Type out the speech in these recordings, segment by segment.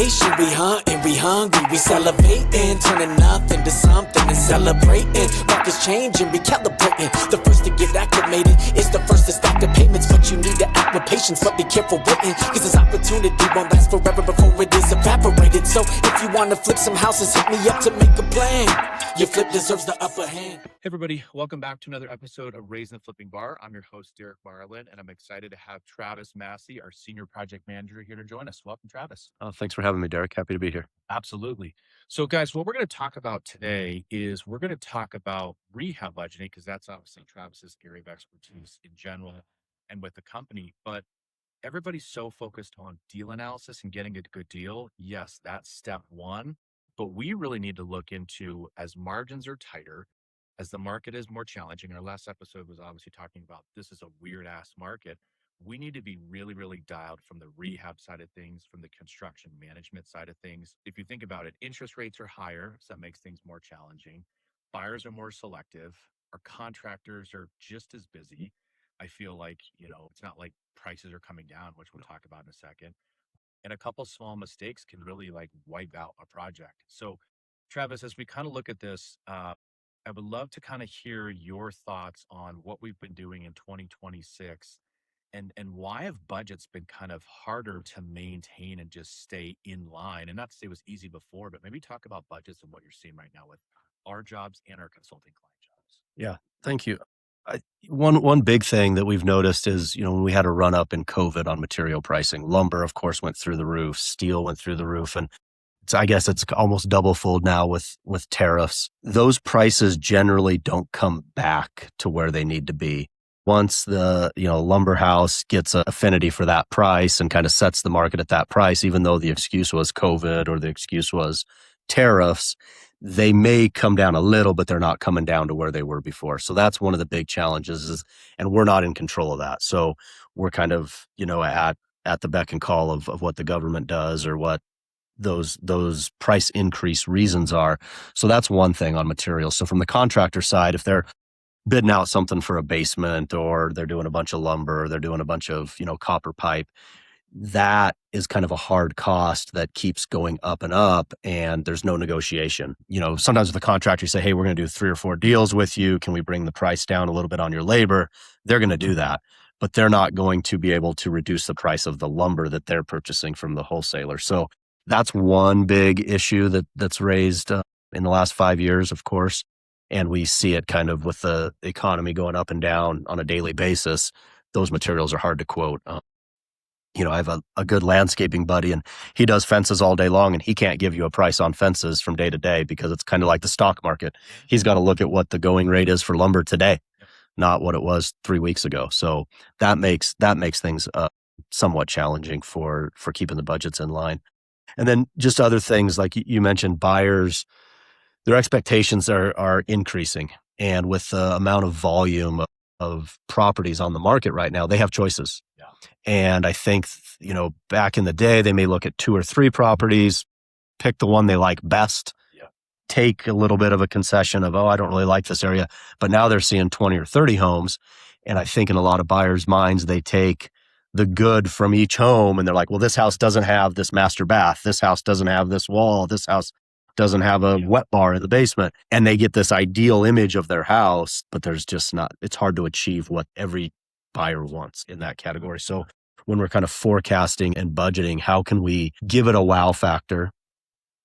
patient, we hunt and we hungry, we salivating, turning nothing to something and celebrating. Markets changing, recalibrating. The first to get acclimated is the first to stack the payments, but you need to act with patience, but be careful waiting, cause this opportunity won't last forever before it is evaporated. So if you wanna flip some houses, hit me up to make a plan. Your flip deserves the upper hand. Hey everybody, welcome back to another episode of Raising the Flipping Bar. I'm your host, Derek Marlin, and I'm excited to have Travis Masse, our Senior Project Manager, here to join us. Welcome, Travis. Oh, thanks for having me, Derek. Happy to be here. Absolutely. So guys, what we're going to talk about today is we're going to talk about rehab budgeting, because that's obviously Travis's area of expertise in general and with the company. But everybody's so focused on deal analysis and getting a good deal. Yes, that's step one. But we really need to look into, as margins are tighter, as the market is more challenging. Our last episode was obviously talking about this is a weird ass market. We need to be really, really dialed from the rehab side of things, from the construction management side of things. If you think about it, interest rates are higher, so that makes things more challenging. Buyers are more selective. Our contractors are just as busy. I feel like, it's not like prices are coming down, which we'll talk about in a second. And a couple small mistakes can really wipe out a project. So Travis, as we kind of look at this, I would love to kind of hear your thoughts on what we've been doing in 2026 and why have budgets been kind of harder to maintain and just stay in line? And not to say it was easy before, but maybe talk about budgets and what you're seeing right now with our jobs and our consulting client jobs. Yeah, thank you. One big thing that we've noticed is, when we had a run up in COVID on material pricing, lumber, of course, went through the roof, steel went through the roof, and I guess it's almost double fold now with tariffs. Those prices generally don't come back to where they need to be. Once the lumber house gets an affinity for that price and kind of sets the market at that price, even though the excuse was COVID or the excuse was tariffs, they may come down a little, but they're not coming down to where they were before. So that's one of the big challenges, and we're not in control of that. So we're kind of at the beck and call of what the government does or what those price increase reasons are. So that's one thing on materials. So from the contractor side, if they're bidding out something for a basement, or they're doing a bunch of lumber, or they're doing a bunch of copper pipe, that is kind of a hard cost that keeps going up and up, and there's no negotiation. Sometimes with the contractor, you say, hey, we're going to do 3 or 4 deals with you. Can we bring the price down a little bit on your labor? They're going to do that, but they're not going to be able to reduce the price of the lumber that they're purchasing from the wholesaler. So that's one big issue that's raised in the last 5 years, of course. And we see it kind of with the economy going up and down on a daily basis. Those materials are hard to quote. I have a good landscaping buddy, and he does fences all day long, and he can't give you a price on fences from day to day because it's kind of like the stock market. He's got to look at what the going rate is for lumber today, not what it was 3 weeks ago. So that makes things somewhat challenging for keeping the budgets in line. And then just other things like you mentioned, buyers, their expectations are increasing. And with the amount of volume of properties on the market right now, they have choices. Yeah. And I think, back in the day, they may look at 2 or 3 properties, pick the one they like best, take a little bit of a concession of, I don't really like this area. But now they're seeing 20 or 30 homes. And I think in a lot of buyers' minds, they take the good from each home, and they're like, well, this house doesn't have this master bath. This house doesn't have this wall. This house doesn't have a wet bar in the basement. And they get this ideal image of their house, but there's just not, it's hard to achieve what every buyer wants in that category. So when we're kind of forecasting and budgeting, how can we give it a wow factor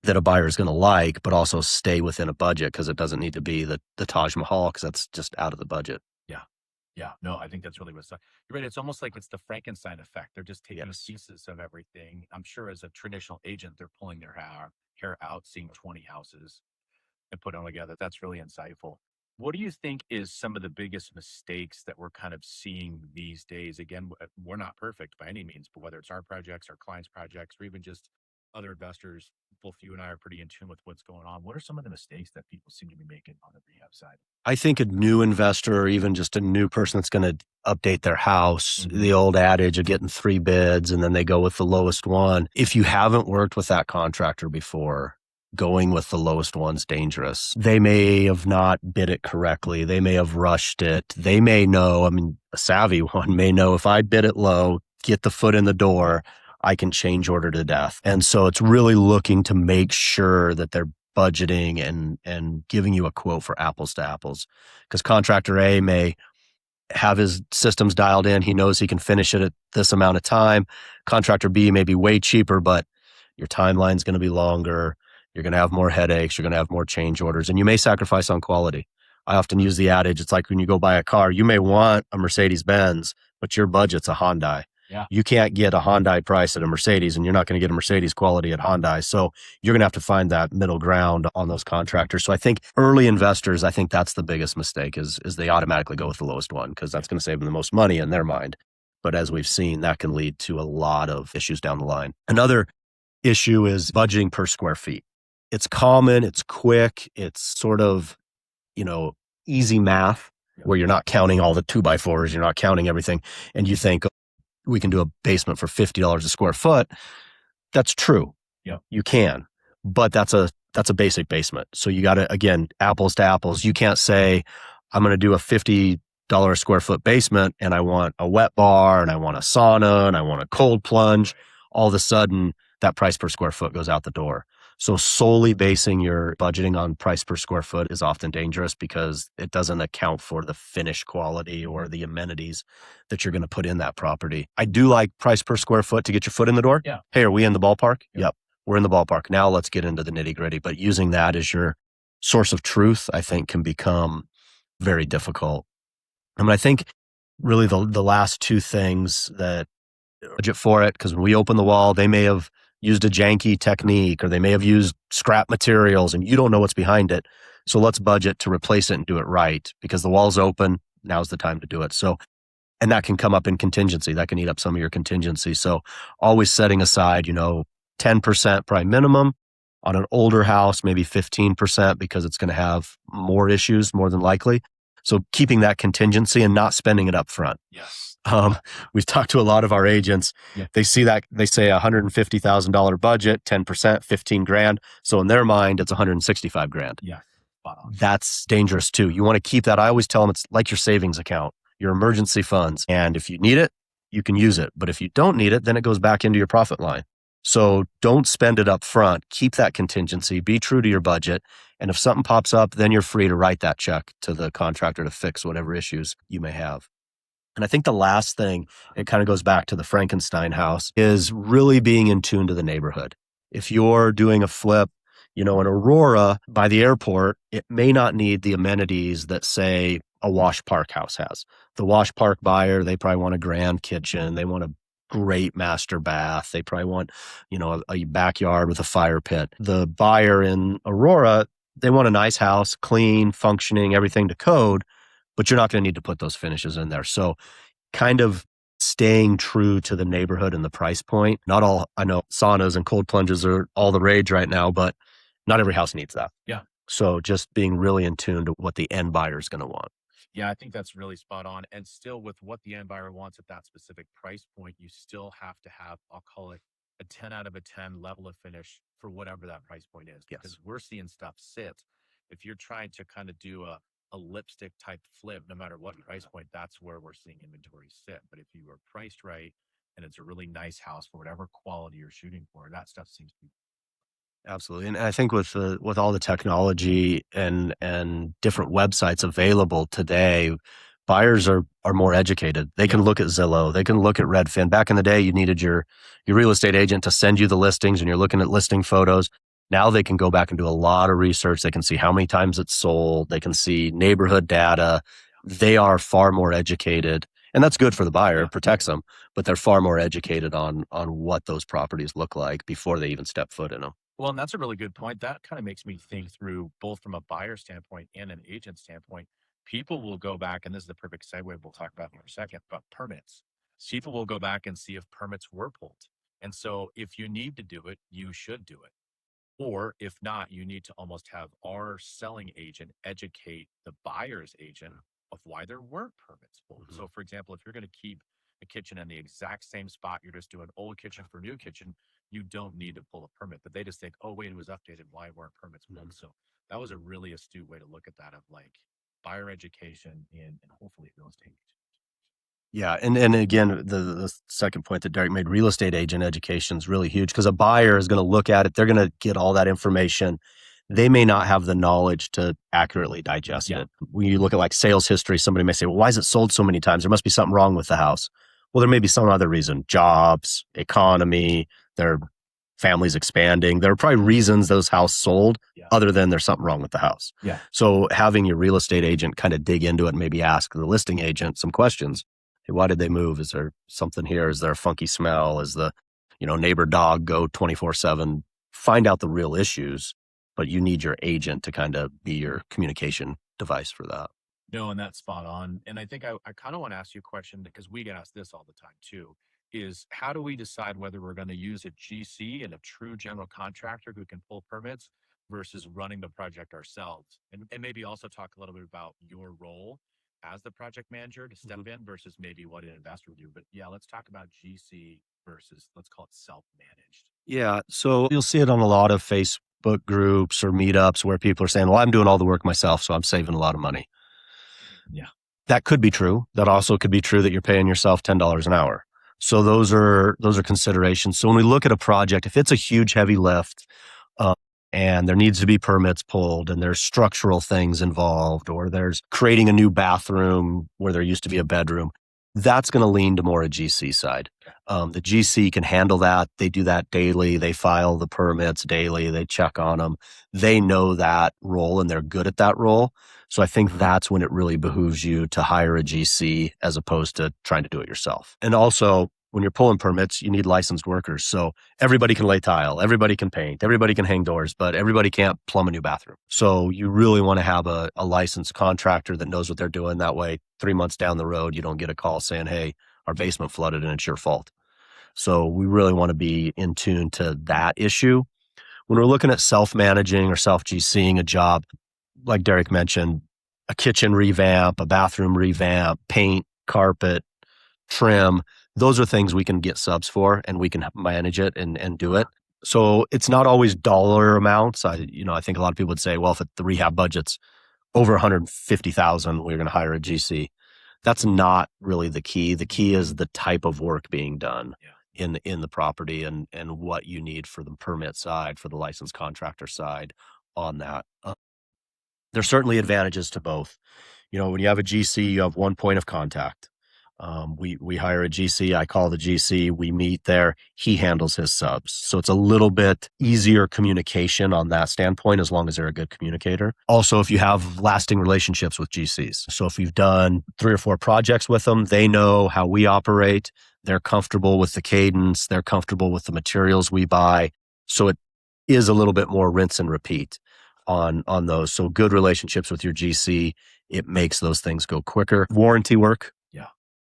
that a buyer is going to like, but also stay within a budget, because it doesn't need to be the Taj Mahal, because that's just out of the budget. Yeah, no, I think that's really what's. You're right. It's almost like it's the Frankenstein effect. They're just taking pieces of everything. I'm sure as a traditional agent, they're pulling their hair out, seeing 20 houses and putting them together. That's really insightful. What do you think is some of the biggest mistakes that we're kind of seeing these days? Again, we're not perfect by any means, but whether it's our projects, our clients' projects, or even just other investors, both you and I are pretty in tune with what's going on. What are some of the mistakes that people seem to be making on the rehab side? I think a new investor, or even just a new person that's going to update their house, the old adage of getting 3 bids and then they go with the lowest one. If you haven't worked with that contractor before, going with the lowest one's dangerous. They may have not bid it correctly. They may have rushed it. They may know, a savvy one may know, if I bid it low, get the foot in the door, I can change order to death. And so it's really looking to make sure that they're budgeting and giving you a quote for apples to apples, because contractor A may have his systems dialed in. He knows he can finish it at this amount of time. Contractor B may be way cheaper, but your timeline's going to be longer. You're going to have more headaches. You're going to have more change orders, and you may sacrifice on quality. I often use the adage, it's like when you go buy a car, you may want a Mercedes Benz, but your budget's a Hyundai. Yeah. You can't get a Hyundai price at a Mercedes, and you're not going to get a Mercedes quality at Hyundai. So you're going to have to find that middle ground on those contractors. So I think early investors, I think that's the biggest mistake is they automatically go with the lowest one because that's going to save them the most money in their mind. But as we've seen, that can lead to a lot of issues down the line. Another issue is budgeting per square feet. It's common, it's quick, it's sort of, easy math where you're not counting all the 2x4s, you're not counting everything. And you think we can do a basement for $50 a square foot. That's true. Yeah. You can, but that's a basic basement. So you got to, again, apples to apples. You can't say, I'm going to do a $50 a square foot basement and I want a wet bar and I want a sauna and I want a cold plunge. All of a sudden that price per square foot goes out the door. So solely basing your budgeting on price per square foot is often dangerous because it doesn't account for the finish quality or the amenities that you're going to put in that property. I do like price per square foot to get your foot in the door. Yeah. Hey, are we in the ballpark? Yeah. Yep. We're in the ballpark. Now let's get into the nitty gritty. But using that as your source of truth, I think can become very difficult. I think really the last two things that budget for it, because when we open the wall, they may have used a janky technique or they may have used scrap materials and you don't know what's behind it. So let's budget to replace it and do it right because the wall's open. Now's the time to do it. So, and that can come up in contingency. That can eat up some of your contingency. So always setting aside, 10% probably minimum on an older house, maybe 15% because it's going to have more issues more than likely. So keeping that contingency and not spending it up front. Yes. We've talked to a lot of our agents. Yeah. They see that they say $150,000 budget, 10%, 15 grand. So in their mind, it's 165 grand. Yeah. Spot on. That's dangerous too. You want to keep that. I always tell them it's like your savings account, your emergency funds. And if you need it, you can use it. But if you don't need it, then it goes back into your profit line. So don't spend it up front. Keep that contingency. Be true to your budget. And if something pops up, then you're free to write that check to the contractor to fix whatever issues you may have. And I think the last thing, it kind of goes back to the Frankenstein house, is really being in tune to the neighborhood. If you're doing a flip, in Aurora by the airport, it may not need the amenities that, say, a Wash Park house has. The Wash Park buyer, they probably want a grand kitchen. They want a great master bath. They probably want, a backyard with a fire pit. The buyer in Aurora, they want a nice house, clean, functioning, everything to code, but you're not going to need to put those finishes in there. So kind of staying true to the neighborhood and the price point. Not all, I know saunas and cold plunges are all the rage right now, but not every house needs that. Yeah. So just being really in tune to what the end buyer is going to want. Yeah, I think that's really spot on. And still with what the end buyer wants at that specific price point, you still have to have, I'll call it a 10 out of a 10 level of finish for whatever that price point is. Yes. Because we're seeing stuff sit. If you're trying to kind of do a lipstick type flip, no matter what price point, that's where we're seeing inventory sit. But if you are priced right and it's a really nice house for whatever quality you're shooting for, that stuff seems to be. Absolutely. And I think with all the technology and different websites available today, buyers are more educated. They can look at Zillow, they can look at Redfin. Back in the day, you needed your real estate agent to send you the listings and you're looking at listing photos. Now they can go back and do a lot of research. They can see how many times it's sold. They can see neighborhood data. They are far more educated. And that's good for the buyer. It protects them, but they're far more educated on what those properties look like before they even step foot in them. Well, and that's a really good point. That kind of makes me think through both from a buyer standpoint and an agent standpoint. People will go back, and this is the perfect segue we'll talk about in a second, but permits. People will go back and see if permits were pulled. And so if you need to do it, you should do it. Or if not, you need to almost have our selling agent educate the buyer's agent of why there weren't permits pulled. So for example, if you're going to keep a kitchen in the exact same spot, you're just doing old kitchen for new kitchen, you don't need to pull a permit. But they just think, oh, wait, it was updated. Why weren't permits pulled? So that was a really astute way to look at that of like buyer education and hopefully real estate. Yeah. And again, the second point that Derek made, real estate agent education is really huge because a buyer is going to look at it. They're going to get all that information. They may not have the knowledge to accurately digest it. When you look at like sales history, somebody may say, well, why is it sold so many times? There must be something wrong with the house. Well, there may be some other reason, jobs, economy, their family's expanding. There are probably reasons those houses sold other than there's something wrong with the house. Yeah. So having your real estate agent kind of dig into it and maybe ask the listing agent some questions. Hey, why did they move? Is there something here? Is there a funky smell? Is the, neighbor dog go 24/7? Find out the real issues, but you need your agent to kind of be your communication device for that. No, and that's spot on. And I think I kind of want to ask you a question because we get asked this all the time too, is how do we decide whether we're going to use a GC and a true general contractor who can pull permits versus running the project ourselves? And maybe also talk a little bit about your role as the project manager to step in versus maybe what an investor would do. But yeah, let's talk about GC versus, let's call it self-managed. Yeah. So you'll see it on a lot of Facebook groups or meetups where people are saying, well, I'm doing all the work myself, so I'm saving a lot of money. Yeah. That could be true. That also could be true that you're paying yourself $10 an hour. So those are considerations. So when we look at a project, if it's a huge heavy lift, and there needs to be permits pulled and there's structural things involved, or there's creating a new bathroom where there used to be a bedroom, that's going to lean to more a GC side. The GC can handle that. They do that daily. They file the permits daily. They check on them. They know that role and they're good at that role. So I think that's when it really behooves you to hire a GC as opposed to trying to do it yourself. And also, when you're pulling permits, you need licensed workers. So everybody can lay tile, everybody can paint, everybody can hang doors, but everybody can't plumb a new bathroom. So you really want to have a licensed contractor that knows what they're doing. That way, 3 months down the road, you don't get a call saying, hey, our basement flooded and it's your fault. So we really want to be in tune to that issue. When we're looking at self-managing or self-GCing a job, like Derek mentioned, a kitchen revamp, a bathroom revamp, paint, carpet, trim, those are things we can get subs for and we can manage it and do it. So it's not always dollar amounts. I think a lot of people would say, well, if the rehab budget's over 150,000, we're going to hire a GC. That's not really the key. The key is the type of work being done in the property and what you need for the permit side, for the licensed contractor side on that. There's certainly advantages to both. When you have a GC, you have one point of contact. We hire a GC. I call the GC. We meet there. He handles his subs. So it's a little bit easier communication on that standpoint, as long as they're a good communicator. Also, if you have lasting relationships with GCs. So if you've done 3 or 4 projects with them, they know how we operate. They're comfortable with the cadence. They're comfortable with the materials we buy. So it is a little bit more rinse and repeat on those. So good relationships with your GC, it makes those things go quicker. Warranty work.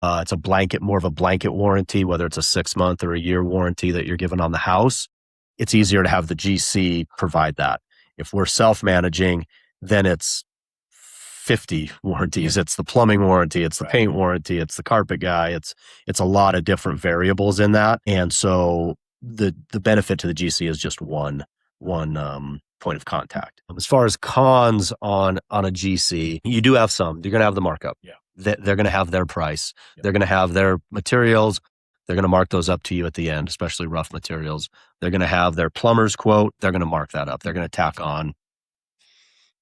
It's more of a blanket warranty, whether it's a 6-month or a year warranty that you're given on the house. It's easier to have the GC provide that. If we're self-managing, then it's 50 warranties. It's the plumbing warranty, it's the paint warranty, it's the carpet guy. It's a lot of different variables in that. And so the benefit to the GC is just one point of contact. As far as cons on a GC, you do have some. You're going to have the markup. They're going to have their price. They're going to have their materials. They're going to mark those up to you at the end, especially rough materials. They're going to have their plumber's quote. They're going to mark that up. They're going to tack on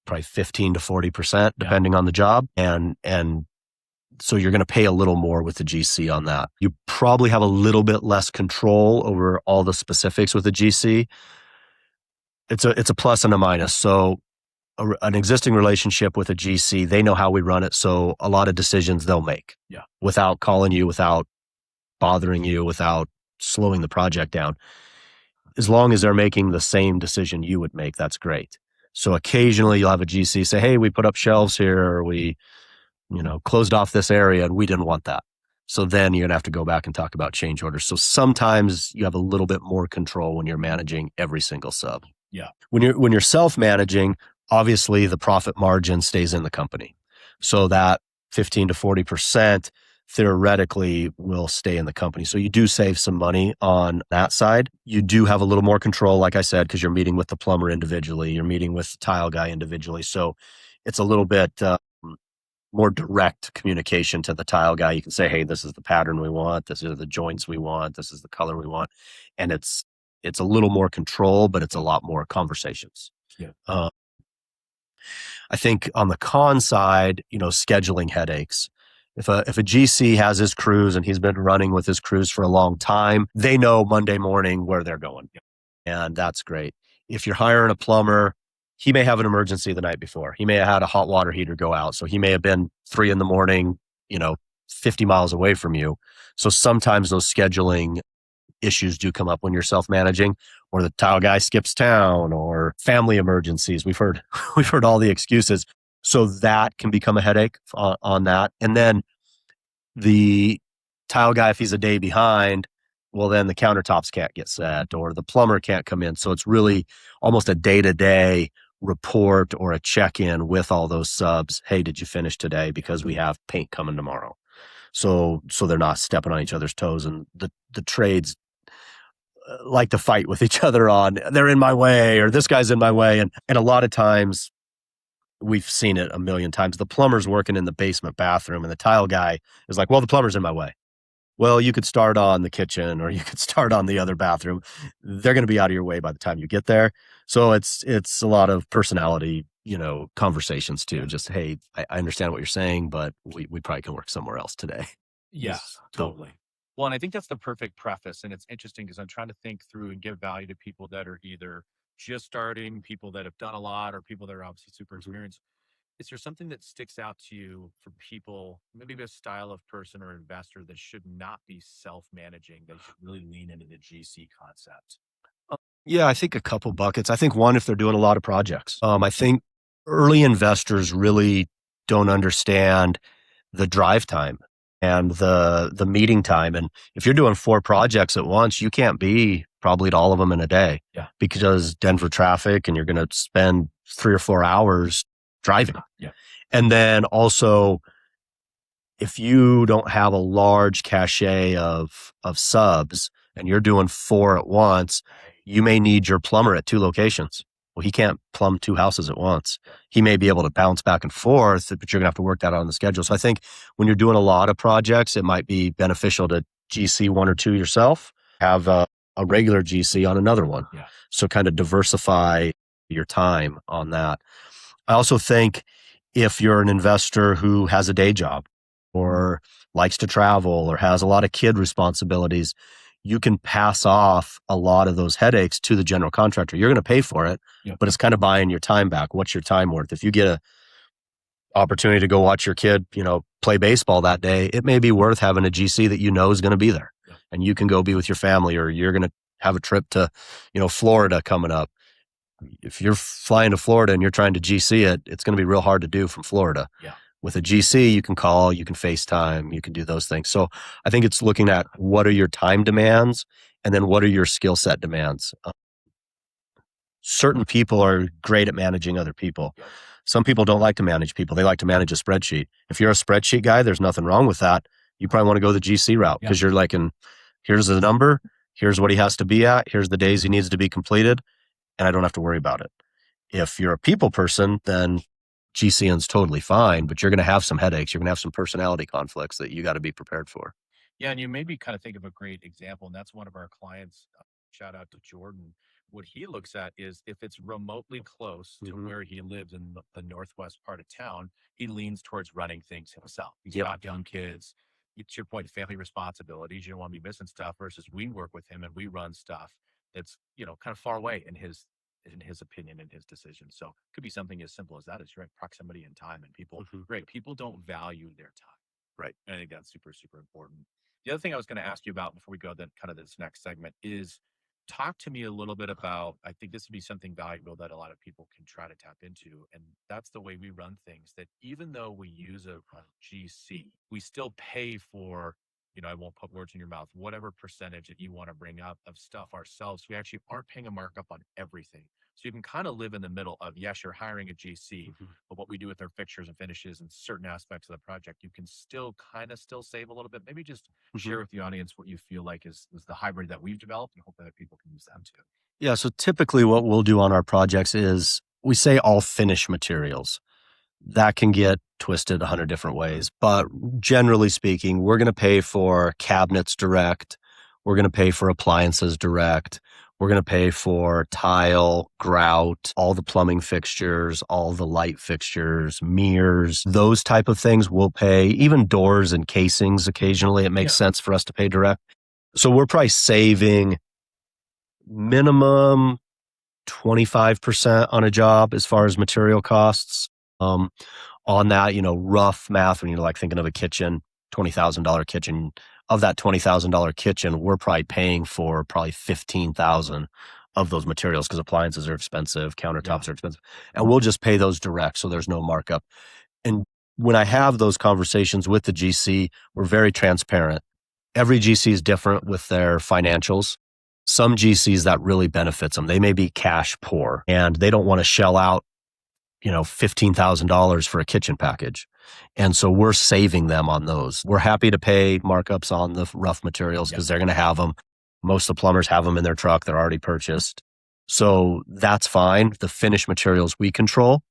probably 15 to 40%, depending on the job. And so you're going to pay a little more with the GC on that. You probably have a little bit less control over all the specifics with the GC. It's a plus and a minus. So an existing relationship with a GC, they know how we run it. So a lot of decisions they'll make without calling you, without bothering you, without slowing the project down. As long as they're making the same decision you would make, that's great. So occasionally you'll have a GC say, hey, we put up shelves here, or we, closed off this area and we didn't want that. So then you're going to have to go back and talk about change orders. So sometimes you have a little bit more control when you're managing every single sub. When you're self-managing, obviously the profit margin stays in the company. So that 15 to 40% theoretically will stay in the company. So you do save some money on that side. You do have a little more control, like I said, because you're meeting with the plumber individually, you're meeting with the tile guy individually. So it's a little bit more direct communication to the tile guy. You can say, hey, this is the pattern we want. This is the joints we want. This is the color we want. And it's a little more control, but it's a lot more conversations. Yeah. I think on the con side, scheduling headaches. If a GC has his crews and he's been running with his crews for a long time, they know Monday morning where they're going. And that's great. If you're hiring a plumber, he may have an emergency the night before. He may have had a hot water heater go out. So he may have been 3 a.m, 50 miles away from you. So sometimes those scheduling issues do come up when you're self-managing, or the tile guy skips town, or family emergencies. We've heard all the excuses. So that can become a headache on that. And then the tile guy, if he's a day behind, well, then the countertops can't get set or the plumber can't come in. So it's really almost a day-to-day report or a check-in with all those subs. Hey, did you finish today? Because we have paint coming tomorrow. So they're not stepping on each other's toes. And the trades like to fight with each other on, they're in my way, or this guy's in my way. And a lot of times we've seen it a million times. The plumber's working in the basement bathroom and the tile guy is like, well, the plumber's in my way. Well, you could start on the kitchen or you could start on the other bathroom. They're going to be out of your way by the time you get there. So it's a lot of personality, conversations too. Just, hey, I understand what you're saying, but we probably can work somewhere else today. Yeah, totally. Well, and I think that's the perfect preface. And it's interesting because I'm trying to think through and give value to people that are either just starting, people that have done a lot, or people that are obviously super experienced. Is there something that sticks out to you for people, maybe a style of person or investor that should not be self-managing, that should really lean into the GC concept? Yeah, I think a couple buckets. I think one, if they're doing a lot of projects. I think early investors really don't understand the drive time and the meeting time. And if you're doing 4 projects at once, you can't be probably at all of them in a day. Yeah. Because Denver traffic, and you're going to spend 3 or 4 hours driving. Yeah. And then also, if you don't have a large cachet of subs and you're doing 4 at once, you may need your plumber at 2 locations. Well, he can't plumb 2 houses at once. He may be able to bounce back and forth, but you're going to have to work that out on the schedule. So I think when you're doing a lot of projects, it might be beneficial to GC 1 or 2 yourself, have a regular GC on another one. Yeah. So kind of diversify your time on that. I also think if you're an investor who has a day job or likes to travel or has a lot of kid responsibilities, you can pass off a lot of those headaches to the general contractor. You're going to pay for it, but it's kind of buying your time back. What's your time worth? If you get a opportunity to go watch your kid, play baseball that day, it may be worth having a GC that is going to be there, and you can go be with your family, or you're going to have a trip to, Florida coming up. If you're flying to Florida and you're trying to GC it, it's going to be real hard to do from Florida. Yeah. With a GC, you can call, you can FaceTime, you can do those things. So I think it's looking at what are your time demands and then what are your skill set demands. Certain people are great at managing other people. Some people don't like to manage people. They like to manage a spreadsheet. If you're a spreadsheet guy, there's nothing wrong with that. You probably want to go the GC route because you're like, here's the number, here's what he has to be at, here's the days he needs to be completed, and I don't have to worry about it. If you're a people person, then GCN's totally fine, but you're going to have some headaches. You're going to have some personality conflicts that you got to be prepared for. Yeah, and you maybe kind of think of a great example, and that's one of our clients. Shout out to Jordan. What he looks at is if it's remotely close to where he lives in the northwest part of town, he leans towards running things himself. He's got young kids. It's your point, family responsibilities. You don't want to be missing stuff versus we work with him and we run stuff that's, kind of far away in his opinion and his decision. So it could be something as simple as that. It's right, proximity and time. And people, people don't value their time. Right. And I think that's super, super important. The other thing I was going to ask you about before we go then kind of this next segment is talk to me a little bit about, I think this would be something valuable that a lot of people can try to tap into. And that's the way we run things, that even though we use a GC, we still pay for, I won't put words in your mouth, whatever percentage that you want to bring up of stuff ourselves. We actually aren't paying a markup on everything. So you can kind of live in the middle of, yes, you're hiring a GC, but what we do with our fixtures and finishes and certain aspects of the project, you can still still save a little bit. Maybe just share with the audience what you feel like is the hybrid that we've developed, and hope that people can use them too. Yeah. So typically what we'll do on our projects is we say all finish materials. that can get twisted 100 different ways. But generally speaking, we're going to pay for cabinets direct. We're going to pay for appliances direct. We're going to pay for tile, grout, all the plumbing fixtures, all the light fixtures, mirrors, those type of things we'll pay. Even doors and casings, occasionally it makes sense for us to pay direct. So we're probably saving minimum 25% on a job as far as material costs. On that, rough math, when you're like thinking of a kitchen, $20,000 kitchen, of that $20,000 kitchen, we're probably paying for probably 15,000 of those materials because appliances are expensive, countertops are expensive, and we'll just pay those direct. So there's no markup. And when I have those conversations with the GC, we're very transparent. Every GC is different with their financials. Some GCs that really benefits them. They may be cash poor and they don't want to shell out, $15,000 for a kitchen package. And so we're saving them on those. We're happy to pay markups on the rough materials because they're going to have them. Most of the plumbers have them in their truck. They're already purchased. So that's fine. The finished materials we control.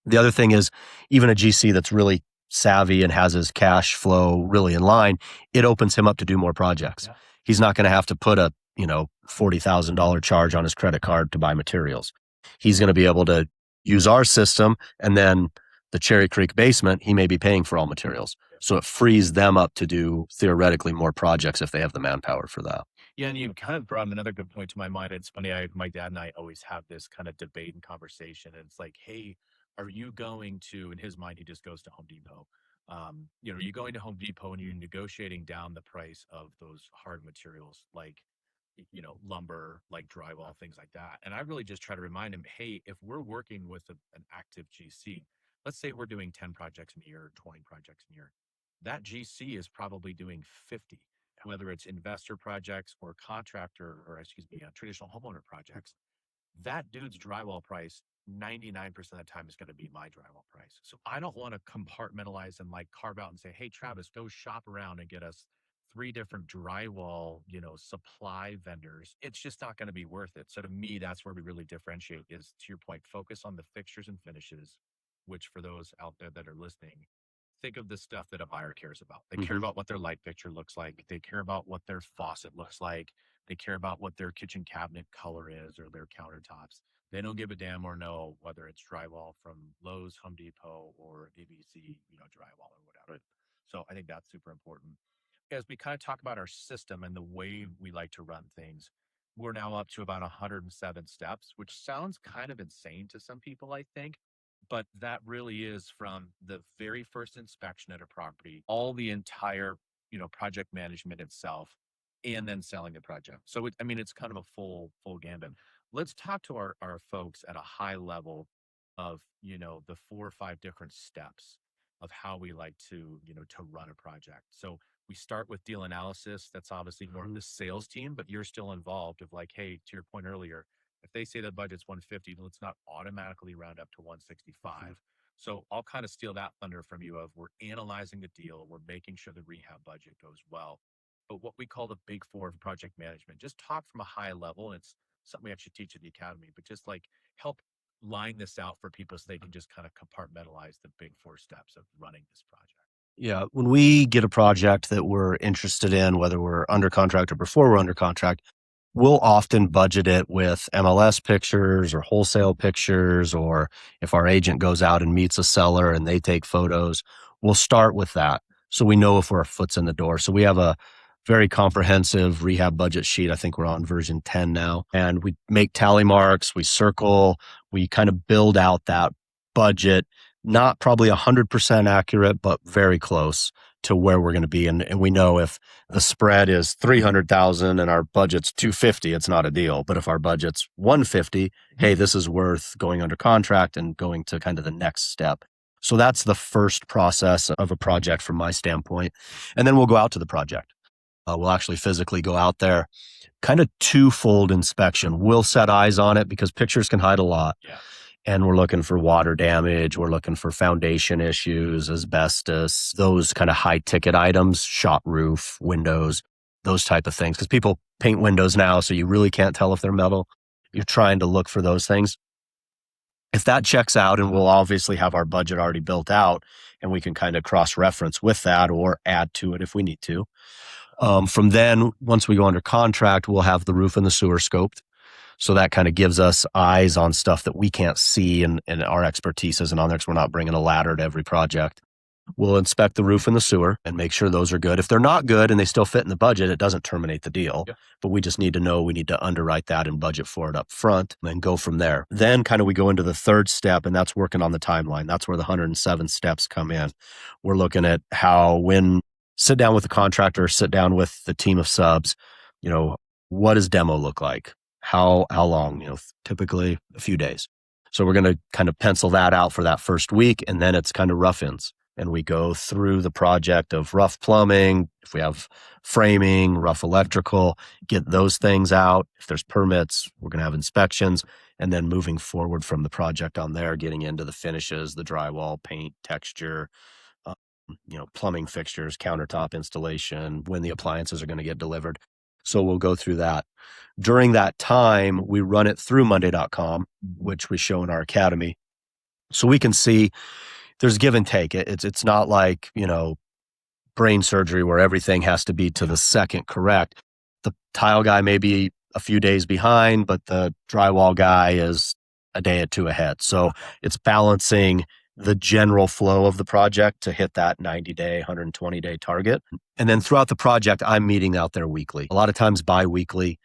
The other thing is even a GC that's really savvy and has his cash flow really in line, it opens him up to do more projects. Yeah. He's not going to have to put a, $40,000 charge on his credit card to buy materials. He's going to be able to use our system, and then the Cherry Creek basement, he may be paying for all materials. So it frees them up to do theoretically more projects if they have the manpower for that. Yeah, and you kind of brought another good point to my mind. It's funny, my dad and I always have this kind of debate and conversation. And it's like, hey, are you going to, in his mind, he just goes to Home Depot. Are you going to Home Depot and you're negotiating down the price of those hard materials like lumber, like drywall, things like that. And I really just try to remind him, hey, if we're working with an active GC, let's say we're doing 10 projects in a year, 20 projects in a year, that GC is probably doing 50, whether it's investor projects or contractor, or traditional homeowner projects. That dude's drywall price 99% of the time is going to be my drywall price. So I don't want to compartmentalize and like carve out and say, hey, Travis, go shop around and get us 3 different drywall, supply vendors. It's just not going to be worth it. So to me, that's where we really differentiate is, to your point, focus on the fixtures and finishes, which for those out there that are listening, think of the stuff that a buyer cares about. They care about what their light fixture looks like. They care about what their faucet looks like. They care about what their kitchen cabinet color is or their countertops. They don't give a damn or know whether it's drywall from Lowe's, Home Depot, or ABC, drywall or whatever. So I think that's super important. As we kind of talk about our system and the way we like to run things, we're now up to about 107 steps, which sounds kind of insane to some people, I think. But that really is from the very first inspection at a property, all the entire, project management itself, and then selling the project. So it's kind of a full gambit. Let's talk to our folks at a high level of, the 4 or 5 different steps of how we like to, to run a project. So we start with deal analysis. That's obviously more of the sales team, but you're still involved of like, hey, to your point earlier, if they say the budget's 150, let's not automatically round up to 165. So I'll kind of steal that thunder from you of we're analyzing the deal. We're making sure the rehab budget goes well. But what we call the big 4 of project management, just talk from a high level. And it's something we actually teach at the academy, but just like help line this out for people so they can just kind of compartmentalize the big 4 steps of running this project. Yeah. When we get a project that we're interested in, whether we're under contract or before we're under contract, we'll often budget it with MLS pictures or wholesale pictures, or if our agent goes out and meets a seller and they take photos, we'll start with that. So we know if we're a foot's in the door. So we have a very comprehensive rehab budget sheet. I think we're on version 10 now. And we make tally marks, we circle, we kind of build out that budget, not probably 100% accurate, but very close to where we're going to be. And we know if the spread is 300,000 and our budget's 250, it's not a deal. But if our budget's 150, hey, this is worth going under contract and going to kind of the next step. So that's the first process of a project from my standpoint. And then we'll go out to the project. We'll actually physically go out there, kind of twofold inspection. We'll set eyes on it because pictures can hide a lot. Yeah. And we're looking for water damage. We're looking for foundation issues, asbestos, those kind of high ticket items, shot roof, windows, those type of things. Because people paint windows now, so you really can't tell if they're metal. You're trying to look for those things. If that checks out, and we'll obviously have our budget already built out, and we can kind of cross-reference with that or add to it if we need to. From then, once we go under contract, we'll have the roof and the sewer scoped. So that kind of gives us eyes on stuff that we can't see, and our expertise isn't on there because we're not bringing a ladder to every project. We'll inspect the roof and the sewer and make sure those are good. If they're not good and they still fit in the budget, it doesn't terminate the deal. Yeah. But we just need to know we need to underwrite that and budget for it up front and go from there. Then kind of we go into the third step, and that's working on the timeline. That's where the 107 steps come in. We're looking at when sit down with the contractor, sit down with the team of subs, what does demo look like? How long? Typically a few days. So we're going to kind of pencil that out for that first week, and then it's kind of rough-ins. And we go through the project of rough plumbing, if we have framing, rough electrical, get those things out. If there's permits, we're going to have inspections. And then moving forward from the project on there, getting into the finishes, the drywall, paint, texture, plumbing fixtures, countertop installation, when the appliances are going to get delivered. So we'll go through that. During that time, we run it through Monday.com, which we show in our academy. So we can see there's give and take. It's not like, brain surgery where everything has to be to the second correct. The tile guy may be a few days behind, but the drywall guy is a day or two ahead. So it's balancing the general flow of the project to hit that 90-day, 120-day target. And then throughout the project, I'm meeting out there weekly, a lot of times bi-weekly,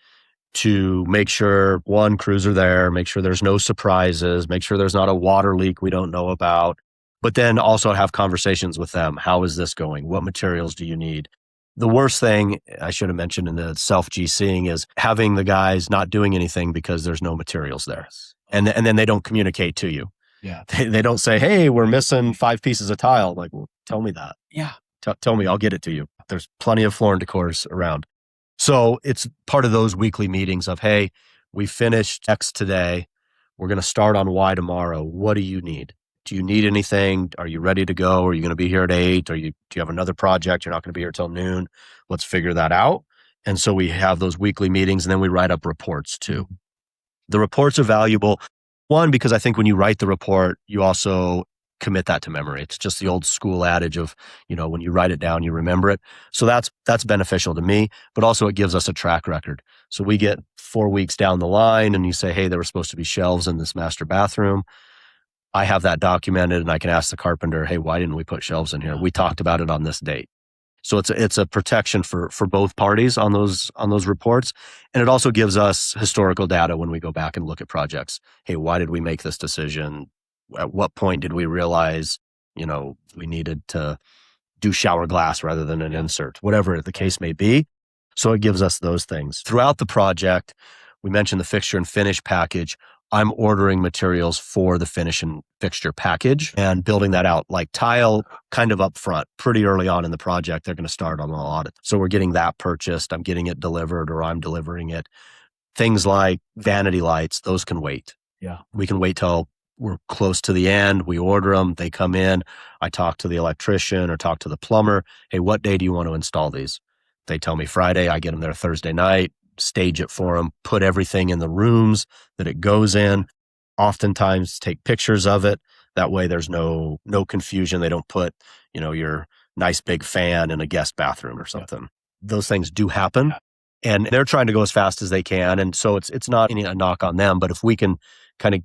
to make sure, one, crews are there, make sure there's no surprises, make sure there's not a water leak we don't know about, but then also have conversations with them. How is this going? What materials do you need? The worst thing I should have mentioned in the self-GCing is having the guys not doing anything because there's no materials there. And then they don't communicate to you. Yeah. They don't say, hey, we're missing 5 pieces of tile. Like, well, tell me that. Yeah. Tell me, I'll get it to you. There's plenty of floor and decors around. So it's part of those weekly meetings of, hey, we finished X today. We're going to start on Y tomorrow. What do you need? Do you need anything? Are you ready to go? Are you going to be here at 8? Do you have another project? You're not going to be here till noon. Let's figure that out. And so we have those weekly meetings, and then we write up reports too. The reports are valuable. One, because I think when you write the report, you also commit that to memory. It's just the old school adage of, when you write it down, you remember it. So that's beneficial to me, but also it gives us a track record. So we get 4 weeks down the line and you say, hey, there were supposed to be shelves in this master bathroom. I have that documented, and I can ask the carpenter, hey, why didn't we put shelves in here? We talked about it on this date. So it's a protection for both parties on those reports. And it also gives us historical data when we go back and look at projects. Hey, why did we make this decision? At what point did we realize, we needed to do shower glass rather than an insert, whatever the case may be. So it gives us those things. Throughout the project, we mentioned the fixture and finish package. I'm ordering materials for the finish and fixture package and building that out, like tile kind of up front, pretty early on in the project. They're going to start on a lot. So we're getting that purchased. I'm getting it delivered, or I'm delivering it. Things like vanity lights, those can wait. Yeah. We can wait till we're close to the end. We order them. They come in. I talk to the electrician or talk to the plumber. Hey, what day do you want to install these? They tell me Friday. I get them there Thursday night. Stage it for them, put everything in the rooms that it goes in, oftentimes take pictures of it. That way there's no confusion. They don't put, your nice big fan in a guest bathroom or something. Yeah. Those things do happen, and they're trying to go as fast as they can. And so it's not a knock on them, but if we can kind of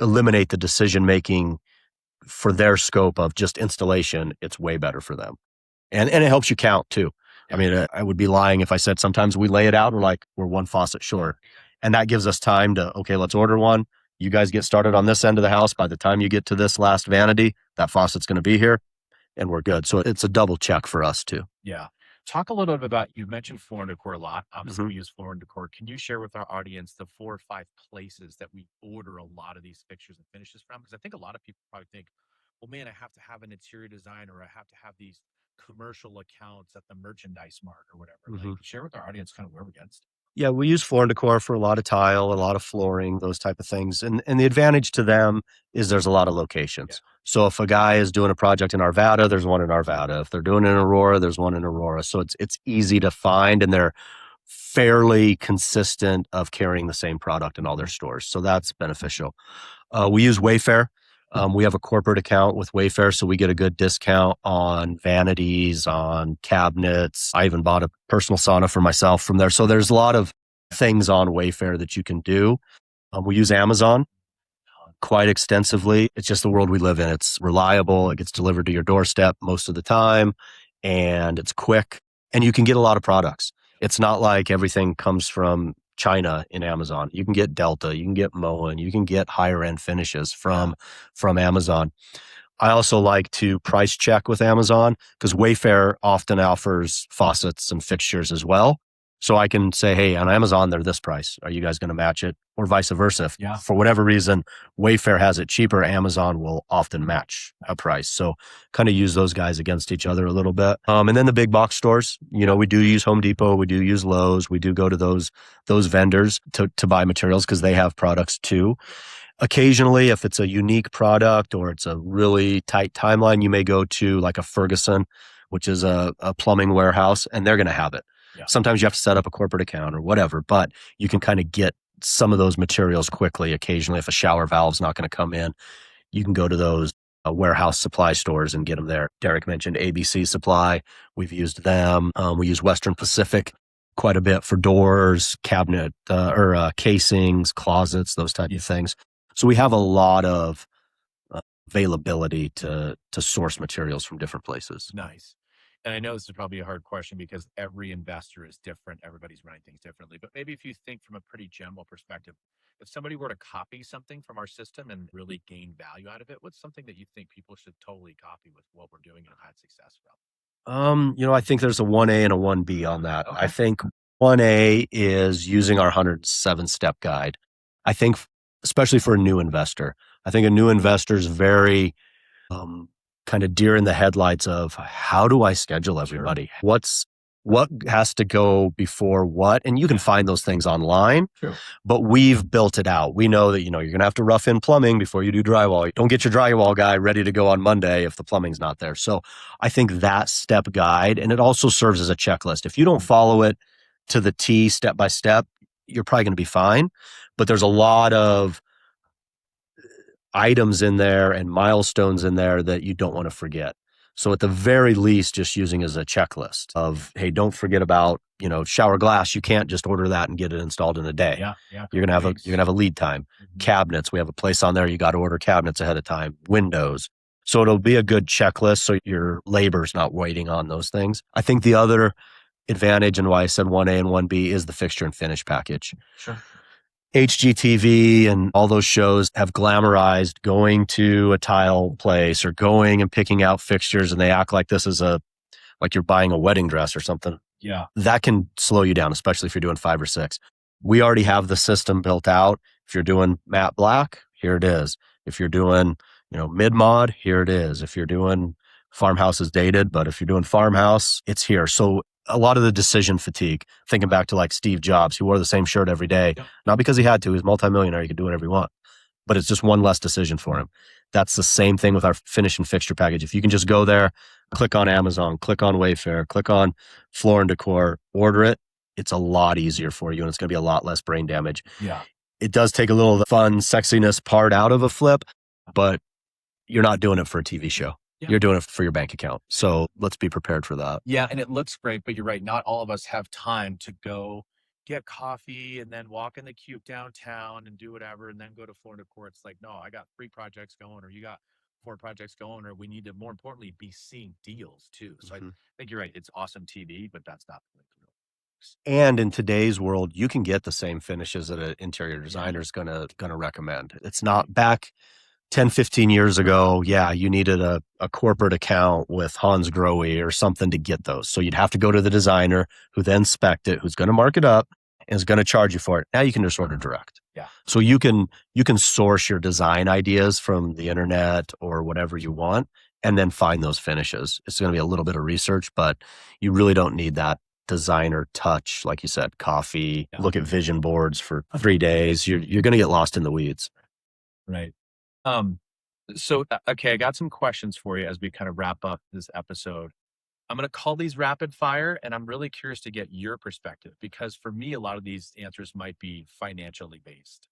eliminate the decision-making for their scope of just installation, it's way better for them. And it helps you count too. I mean, I would be lying if I said sometimes we lay it out and we're one faucet short. And that gives us time to, okay, let's order one. You guys get started on this end of the house. By the time you get to this last vanity, that faucet's going to be here and we're good. So it's a double check for us too. Yeah. Talk a little bit about, you mentioned floor and decor a lot. Obviously, we use floor and decor. Can you share with our audience the 4 or 5 places that we order a lot of these fixtures and finishes from? Because I think a lot of people probably think, well, man, I have to have an interior designer, or I have to have these commercial accounts at the merchandise mart or whatever. Like, share with our audience kind of where we're against. Yeah, we use floor and decor for a lot of tile, a lot of flooring, those type of things. And the advantage to them is there's a lot of locations. Yeah. So if a guy is doing a project in Arvada, there's one in Arvada. If they're doing it in Aurora, there's one in Aurora. So it's easy to find, and they're fairly consistent of carrying the same product in all their stores. So that's beneficial. We use Wayfair. We have a corporate account with Wayfair, so we get a good discount on vanities, on cabinets. I even bought a personal sauna for myself from there. So there's a lot of things on Wayfair that you can do. We use Amazon quite extensively. It's just the world we live in. It's reliable. It gets delivered to your doorstep most of the time, and it's quick, and you can get a lot of products. It's not like everything comes from China in Amazon. You can get Delta, you can get Moen, you can get higher end finishes from Amazon. I also like to price check with Amazon because Wayfair often offers faucets and fixtures as well. So I can say, hey, on Amazon, they're this price. Are you guys going to match it? Or vice versa. If for whatever reason, Wayfair has it cheaper, Amazon will often match a price. So kind of use those guys against each other a little bit. And then the big box stores, we do use Home Depot. We do use Lowe's. We do go to those vendors to buy materials because they have products too. Occasionally, if it's a unique product or it's a really tight timeline, you may go to like a Ferguson, which is a plumbing warehouse, and they're going to have it. Yeah. Sometimes you have to set up a corporate account or whatever, but you can kind of get some of those materials quickly. Occasionally, if a shower valve's not going to come in, you can go to those warehouse supply stores and get them there. Derek mentioned ABC Supply. We've used them. We use Western Pacific quite a bit for doors, cabinet or casings, closets, those type of things. So we have a lot of availability to source materials from different places. Nice. And I know this is probably a hard question because every investor is different. Everybody's running things differently. But maybe if you think from a pretty general perspective, if somebody were to copy something from our system and really gain value out of it, what's something that you think people should totally copy with what we're doing and had success from? I think there's a 1A and a 1B on that. Okay. I think 1A is using our 107-step guide. I think, especially for a new investor, I think a new investor is very kind of deer in the headlights of how do I schedule everybody? Sure. What has to go before what? And you can find those things online, sure. But we've built it out. We know that, you're going to have to rough in plumbing before you do drywall. Don't get your drywall guy ready to go on Monday if the plumbing's not there. So I think that step guide, and it also serves as a checklist. If you don't follow it to the T step by step, you're probably going to be fine. But there's a lot of items in there and milestones in there that you don't want to forget. So at the very least, just using as a checklist of, hey, don't forget about, shower glass. You can't just order that and get it installed in a day. Yeah. You're gonna have a lead time. Mm-hmm. Cabinets, we have a place on there. You got to order cabinets ahead of time. Windows. So it'll be a good checklist. So your labor's not waiting on those things. I think the other advantage and why I said 1A and 1B is the fixture and finish package. Sure. HGTV and all those shows have glamorized going to a tile place or going and picking out fixtures, and they act like this is like you're buying a wedding dress or something. Yeah. That can slow you down, especially if you're doing 5 or 6. We already have the system built out. If you're doing matte black, here it is. If you're doing, mid-mod, here it is. If you're doing farmhouse is dated, but if you're doing farmhouse, it's here. So a lot of the decision fatigue, thinking back to like Steve Jobs, who wore the same shirt every day, not because he had to, he's multimillionaire, he could do whatever he wants, but it's just one less decision for him. That's the same thing with our finish and fixture package. If you can just go there, click on Amazon, click on Wayfair, click on Floor and Decor, order it, it's a lot easier for you and it's going to be a lot less brain damage. Yeah. It does take a little of the fun sexiness part out of a flip, but you're not doing it for a TV show. Yeah. You're doing it for your bank account. So let's be prepared for that. Yeah. And it looks great, but you're right. Not all of us have time to go get coffee and then walk in the cube downtown and do whatever and then go to Floor and Decor. It's like, no, I got 3 projects going or you got 4 projects going, or we need to, more importantly, be seeing deals too. So I think you're right. It's awesome TV, but that's not the real. And in today's world, you can get the same finishes that an interior designer is gonna recommend. It's not back 10, 15 years ago, you needed a corporate account with Hans Grohe or something to get those. So you'd have to go to the designer who then spec'd it, who's going to mark it up and is going to charge you for it. Now you can just order direct. Yeah. So you can source your design ideas from the internet or whatever you want and then find those finishes. It's going to be a little bit of research, but you really don't need that designer touch. Like you said, coffee, look at vision boards for 3 days. You're going to get lost in the weeds. Right. So, okay, I got some questions for you as we kind of wrap up this episode. I'm going to call these rapid fire, and I'm really curious to get your perspective because for me, a lot of these answers might be financially based,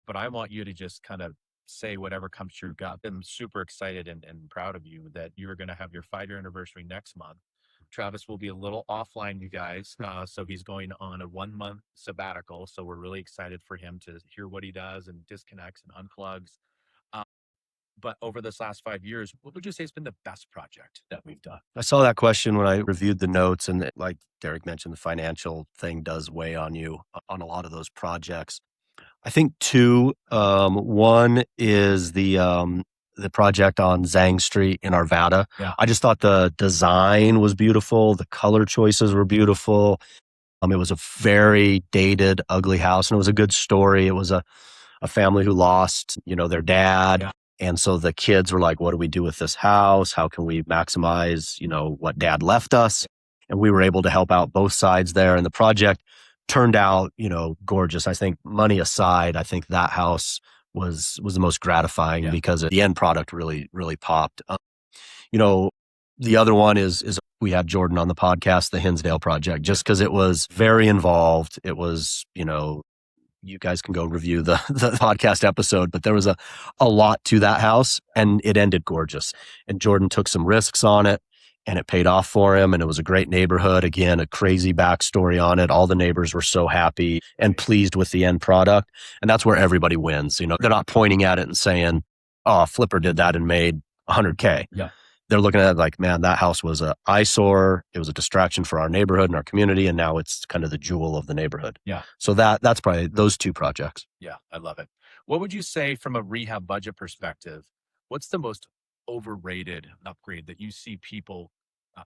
but I want you to just kind of say whatever comes to your gut. I'm super excited and proud of you that you're going to have your 5-year anniversary next month. Travis will be a little offline, you guys. So he's going on a 1-month sabbatical. So we're really excited for him to hear what he does and disconnects and unplugs. Um, but over this last 5 years, what would you say has been the best project that we've done? I saw that question when I reviewed the notes, and like Derek mentioned, the financial thing does weigh on you on a lot of those projects. I think two. One is the project on Zhang Street in Arvada. Yeah. I just thought the design was beautiful. The color choices were beautiful. It was a very dated, ugly house, and it was a good story. It was a family who lost, their dad. Yeah. And so the kids were like, what do we do with this house? How can we maximize, what dad left us? And we were able to help out both sides there. And the project turned out, gorgeous. I think money aside, I think that house was the most gratifying because the end product really, really popped. The other one is we had Jordan on the podcast, the Hinsdale project, just because it was very involved. It was, you guys can go review the podcast episode, but there was a lot to that house and it ended gorgeous. And Jordan took some risks on it and it paid off for him. And it was a great neighborhood. Again, a crazy backstory on it. All the neighbors were so happy and pleased with the end product. And that's where everybody wins. They're not pointing at it and saying, oh, Flipper did that and made $100K. Yeah. They're looking at it like, man, that house was an eyesore. It was a distraction for our neighborhood and our community. And now it's kind of the jewel of the neighborhood. Yeah. So that's probably those two projects. Yeah. I love it. What would you say from a rehab budget perspective? What's the most overrated upgrade that you see people,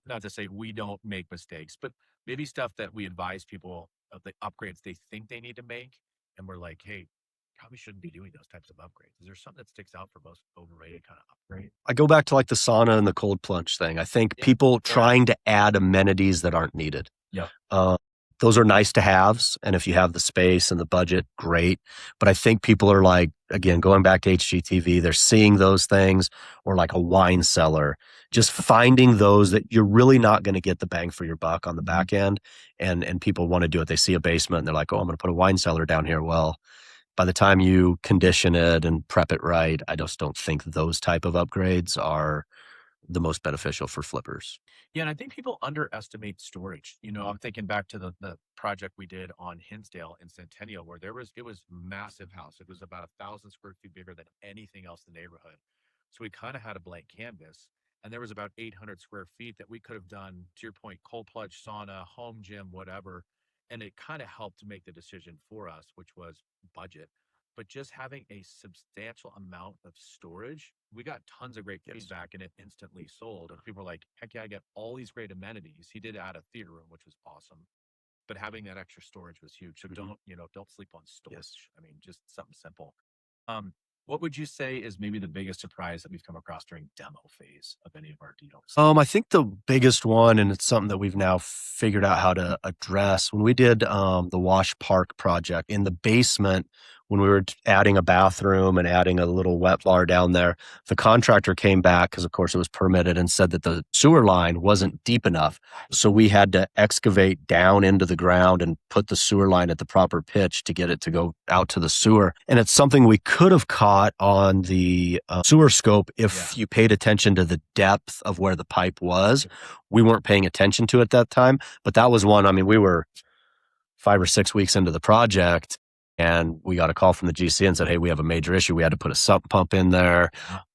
not to say we don't make mistakes, but maybe stuff that we advise people of the upgrades they think they need to make. And we're like, hey, probably shouldn't be doing those types of upgrades. Is there something that sticks out for most overrated kind of upgrade? I go back to like the sauna and the cold plunge thing. I think people trying to add amenities that aren't needed. Yeah. Those are nice to haves. And if you have the space and the budget, great. But I think people are like, again, going back to HGTV, they're seeing those things or like a wine cellar, just finding those that you're really not going to get the bang for your buck on the back end. And people want to do it. They see a basement and they're like, oh, I'm going to put a wine cellar down here. Well, by the time you condition it and prep it right, I just don't think those type of upgrades are the most beneficial for flippers. Yeah, and I think people underestimate storage. I'm thinking back to the project we did on Hinsdale in Centennial, where it was massive house. It was about 1,000 square feet bigger than anything else in the neighborhood. So we kind of had a blank canvas, and there was about 800 square feet that we could have done, to your point, cold plunge, sauna, home gym, whatever. And it kind of helped to make the decision for us, which was budget. But just having a substantial amount of storage, we got tons of great feedback and it instantly sold. And people were like, heck yeah, I get all these great amenities. He did add a theater room, which was awesome. But having that extra storage was huge. So don't sleep on storage. Yes. I mean, just something simple. What would you say is maybe the biggest surprise that we've come across during demo phase of any of our deals? I think the biggest one, and it's something that we've now figured out how to address, when we did the Wash Park project in the basement, when we were adding a bathroom and adding a little wet bar down there, the contractor came back, because of course it was permitted, and said that the sewer line wasn't deep enough. So we had to excavate down into the ground and put the sewer line at the proper pitch to get it to go out to the sewer. And it's something we could have caught on the sewer scope if you paid attention to the depth of where the pipe was. We weren't paying attention to it at that time, but that was one. I mean, we were 5 or 6 weeks into the project, and we got a call from the GC and said, hey, we have a major issue. We had to put a sump pump in there.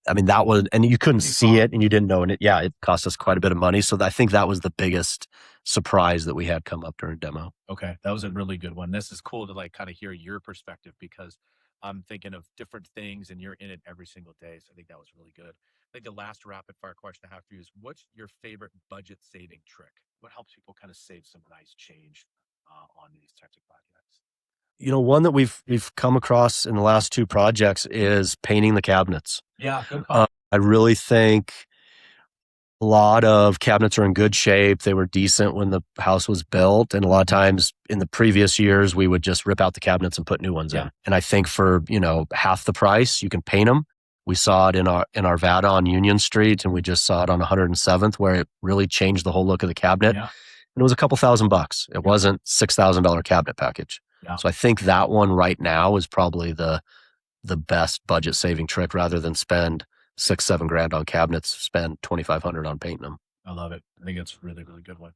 I mean, that was, and you couldn't see it and you didn't know. And it cost us quite a bit of money. So I think that was the biggest surprise that we had come up during demo. Okay. That was a really good one. This is cool to like kind of hear your perspective, because I'm thinking of different things and you're in it every single day. So I think that was really good. I think the last rapid fire question I have for you is, what's your favorite budget saving trick? What helps people kind of save some nice change on these types of projects? One that we've come across in the last 2 projects is painting the cabinets. Yeah, good call. I really think a lot of cabinets are in good shape. They were decent when the house was built. And a lot of times in the previous years, we would just rip out the cabinets and put new ones in. And I think for, half the price, you can paint them We saw it in our Arvada on Union Street, and we just saw it on 107th, where it really changed the whole look of the cabinet. Yeah. And it was a couple $1,000. It wasn't $6,000 cabinet package. Yeah. So I think that one right now is probably the best budget saving trick. Rather than spend $6-7 grand on cabinets, spend $2,500 on painting them. I love it. I think it's a really, really good one.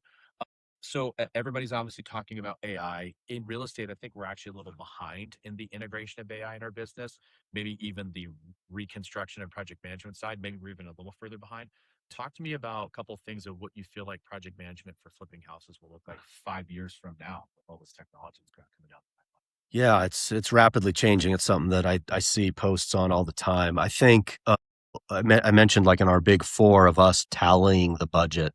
So everybody's obviously talking about AI in real estate. I think we're actually a little behind in the integration of AI in our business, maybe even the reconstruction and project management side. Maybe we're even a little further behind. Talk to me about a couple of things of what you feel like project management for flipping houses will look like 5 years from now with all this technology that's coming down. Yeah, it's rapidly changing. It's something that I see posts on all the time. I think I mentioned, like, in our big four of us tallying the budget,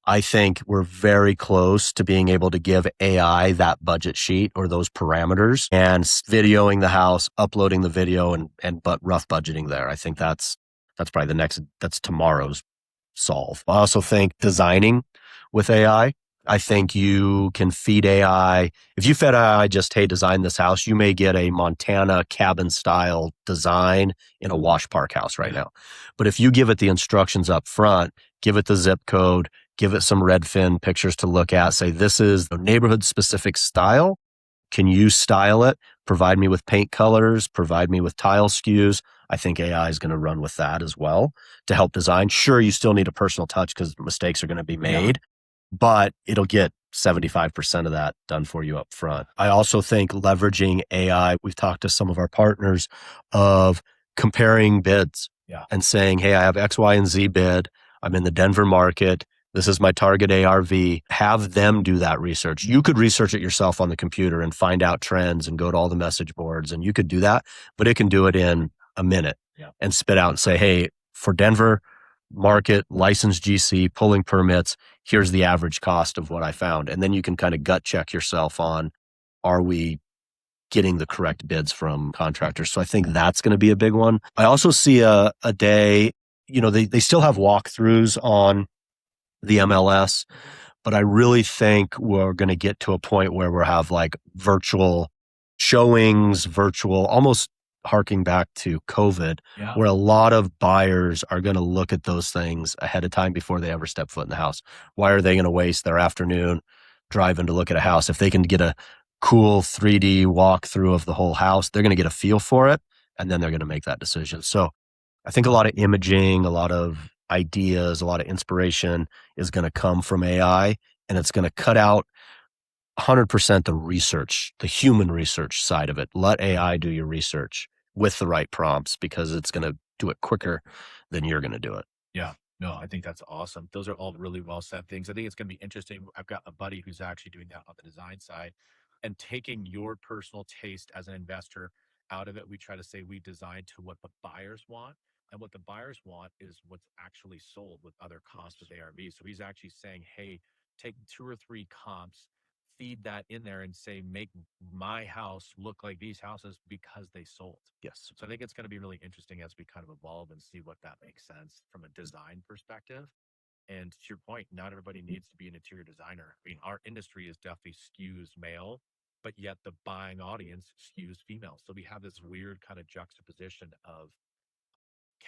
I think we're very close to being able to give AI that budget sheet or those parameters and videoing the house, uploading the video, and but rough budgeting there. I think that's probably that's tomorrow's solve. I also think designing with AI. I think you can feed AI. If you fed AI just, hey, design this house, you may get a Montana cabin style design in a wash park house right now. But if you give it the instructions up front, give it the zip code, give it some Redfin pictures to look at, say, this is a neighborhood specific style. Can you style it? Provide me with paint colors, provide me with tile SKUs. I think AI is going to run with that as well to help design. Sure, you still need a personal touch because mistakes are going to be made, but it'll get 75% of that done for you up front. I also think leveraging AI, we've talked to some of our partners of comparing bids and saying, hey, I have X, Y, and Z bid. I'm in the Denver market. This is my target ARV. Have them do that research. You could research it yourself on the computer and find out trends and go to all the message boards, and you could do that, but it can do it in a minute and spit out and say, hey, for Denver market, licensed GC, pulling permits, here's the average cost of what I found. And then you can kind of gut check yourself on, are we getting the correct bids from contractors? So I think that's going to be a big one. I also see a day, they still have walkthroughs on the MLS, but I really think we're going to get to a point where we'll have like virtual showings, almost harking back to COVID, where a lot of buyers are going to look at those things ahead of time before they ever step foot in the house. Why are they going to waste their afternoon driving to look at a house? If they can get a cool 3D walkthrough of the whole house, they're going to get a feel for it, and then they're going to make that decision. So I think a lot of imaging, a lot of ideas, a lot of inspiration is going to come from AI, and it's going to cut out 100% the research, the human research side of it. Let AI do your research with the right prompts, because it's going to do it quicker than you're going to do it. Yeah. No, I think that's awesome. Those are all really well said things. I think it's going to be interesting. I've got a buddy who's actually doing that on the design side and taking your personal taste as an investor out of it. We try to say we design to what the buyers want, and what the buyers want is what's actually sold with other costs with ARV. So he's actually saying, hey, take 2 or 3 comps, feed that in there and say, make my house look like these houses because they sold. Yes. So I think it's going to be really interesting as we kind of evolve and see what that makes sense from a design perspective. And to your point, not everybody needs to be an interior designer. I mean, our industry is definitely skews male, but yet the buying audience skews female. So we have this weird kind of juxtaposition of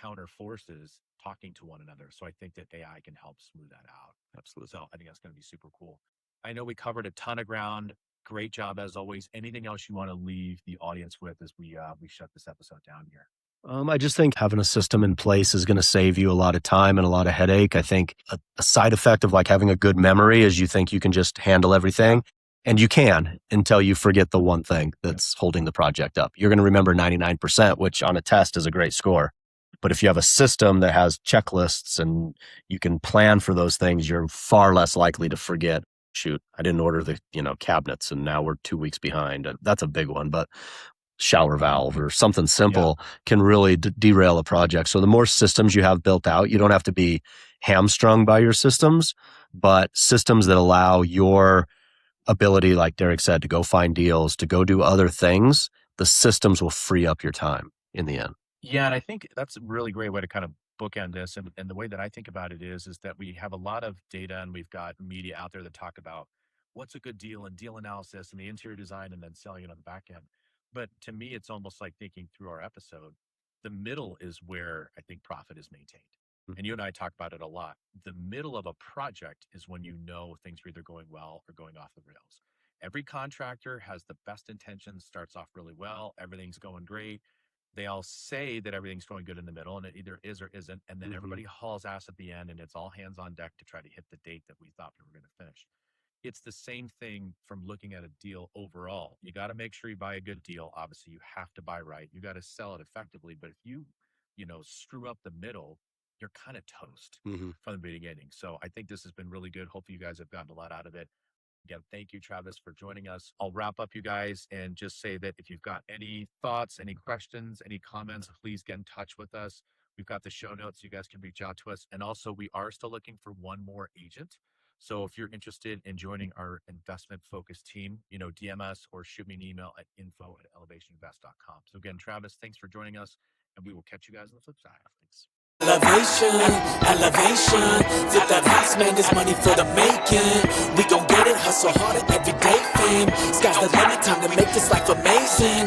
counter forces talking to one another. So I think that AI can help smooth that out. Absolutely. So I think that's going to be super cool. I know we covered a ton of ground. Great job as always. Anything else you want to leave the audience with as we shut this episode down here? I just think having a system in place is going to save you a lot of time and a lot of headache. I think a side effect of like having a good memory is you think you can just handle everything, and you can until you forget the one thing that's holding the project up. You're going to remember 99%, which on a test is a great score. But if you have a system that has checklists and you can plan for those things, you're far less likely to forget. Shoot, I didn't order the cabinets, and now we're 2 weeks behind. That's a big one, but shower valve or something simple can really derail a project. So the more systems you have built out, you don't have to be hamstrung by your systems, but systems that allow your ability, like Derek said, to go find deals, to go do other things, the systems will free up your time in the end. Yeah, and I think that's a really great way to kind of bookend this. And the way that I think about it is that we have a lot of data and we've got media out there that talk about what's a good deal and deal analysis and the interior design and then selling it on the back end. But to me, it's almost like thinking through our episode. The middle is where I think profit is maintained. Mhm. And you and I talk about it a lot. The middle of a project is when you know things are either going well or going off the rails. Every contractor has the best intentions, starts off really well, everything's going great. They all say that everything's going good in the middle, and it either is or isn't. And then Mhm. everybody hauls ass at the end, and it's all hands on deck to try to hit the date that we thought we were going to finish. It's the same thing from looking at a deal overall. You got to make sure you buy a good deal. Obviously, you have to buy right. You got to sell it effectively. But if you screw up the middle, you're kind of toast Mhm. from the beginning. So I think this has been really good. Hopefully, you guys have gotten a lot out of it. Again, thank you, Travis, for joining us. I'll wrap up, you guys, and just say that if you've got any thoughts, any questions, any comments, please get in touch with us. We've got the show notes. You guys can reach out to us. And also, we are still looking for one more agent. So if you're interested in joining our investment focused team, DM us or shoot me an email at info@elevationinvest.com. So again, Travis, thanks for joining us, and we will catch you guys on the flip side. Thanks. Elevation, elevation. Flip that house, man, this money for the making. We gon' get it, hustle harder every day, fam. Sky's the limit, time to make this life amazing.